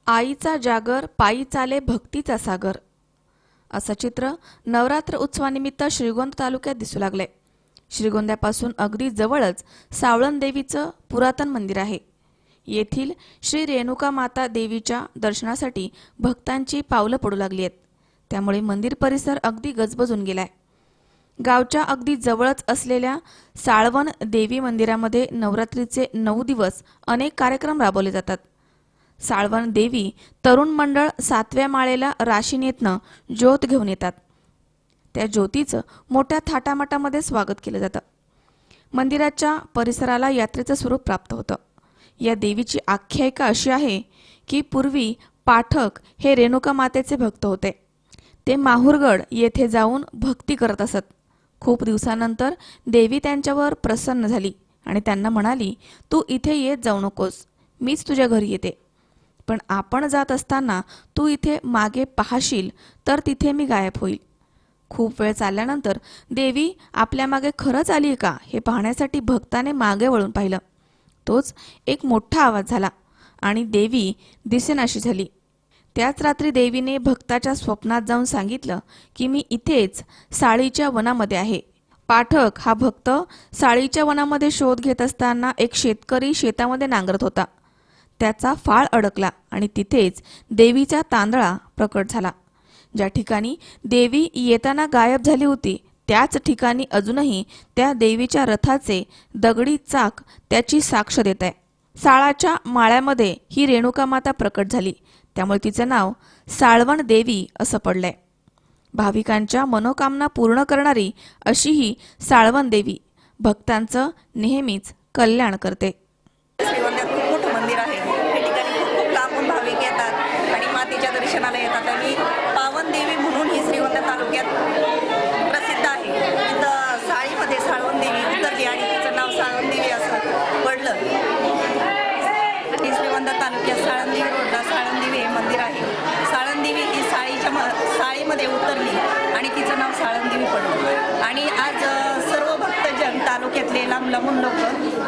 आईचा जागर पायी चाले भक्तीचा सागर असं चित्र नवरात्र उत्सवानिमित्त श्रीगोंदा तालुक्यात दिसू लागले। श्रीगोंद्यापासून अगदी जवळच सावळण देवीचं पुरातन मंदिर आहे। येथील श्री रेणुका माता देवीच्या दर्शनासाठी भक्तांची पावलं पडू लागली आहेत। त्यामुळे मंदिर परिसर अगदी गजबजून गेलाय। गावच्या अगदी जवळच असलेल्या साळवन देवी मंदिरामध्ये नवरात्रीचे 9 दिवस अनेक कार्यक्रम राबवले जातात। साळवन देवी तरुण मंडळ 7व्या माळेला राशीनेतनं ज्योत घेऊन येतात। त्या ज्योतीचं मोठ्या थाटामाटामध्ये स्वागत केलं जातं। मंदिराच्या परिसराला यात्रेचं स्वरूप प्राप्त होतं। या देवीची आख्यायिका अशी आहे की पूर्वी पाठक हे रेणुका मातेचे भक्त होते। ते माहुरगड येथे जाऊन भक्ती करत असत। खूप दिवसानंतर देवी त्यांच्यावर प्रसन्न झाली आणि त्यांना म्हणाली, तू इथे येत जाऊ नकोस, मीच तुझ्या घरी येते। पण आपण जात असताना तू इथे मागे पाहशील तर तिथे मी गायब होईल। खूप वेळ चालल्यानंतर देवी आपल्या मागे खरंच आली का हे पाहण्यासाठी भक्ताने मागे वळून पाहिलं। तोच एक मोठा आवाज झाला आणि देवी दिसेनाशी झाली। त्याच रात्री देवीने भक्ताच्या स्वप्नात जाऊन सांगितलं की मी इथेच साळीच्या वनामध्ये आहे। पाठक हा भक्त साळीच्या वनामध्ये शोध घेत असताना एक शेतकरी शेतामध्ये नांगरत होता। त्याचा फाळ अडकला आणि तिथेच देवीचा तांदळा प्रकट झाला। ज्या ठिकाणी देवी येताना गायब झाली होती त्याच ठिकाणी अजूनही त्या देवीच्या रथाचे दगडी चाक त्याची साक्ष देत आहे। साळाच्या माळ्यामध्ये ही रेणुका माता प्रकट झाली, त्यामुळे तिचं नाव साळवन देवी असं पडलंय। भाविकांच्या मनोकामना पूर्ण करणारी अशी ही साळवन देवी भक्तांचं नेहमीच कल्याण करते। श्रीगोंद्यात खूप मोठं मंदिर आहे। या ठिकाणी खूप लांबून भाविक येतात आणि मातेच्या दर्शनाला येतात आणि पावन देवी म्हणून ही श्रीगोंदा तालुक्यात प्रसिद्ध आहे। इथं साळीमध्ये साळवन देवी उतरली आणि तिचं नाव साळवन देवी असं पडलं। श्रीगोंदा तालुक्यात साळंदेवी रोडला साळंदेवी हे मंदिर आहे। साळंदेवी ही साळीमध्ये उतरली आणि तिचं नाव साळंदेवी पडलं आणि आज सर्व भक्तजन तालुक्यातले लांब लांबून लोक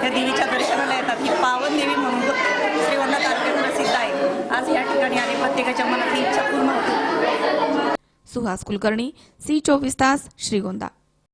या देवीच्या दर्शनाला येतात। ही पावन देवी म्हणून श्रीगोंदा तालुक्यात प्रसिद्ध आहे। आज या ठिकाणी आले प्रत्येकाच्या मनातली इच्छा पूर्ण होते। सुहास कुलकर्णी, C24 तास, श्रीगोंदा।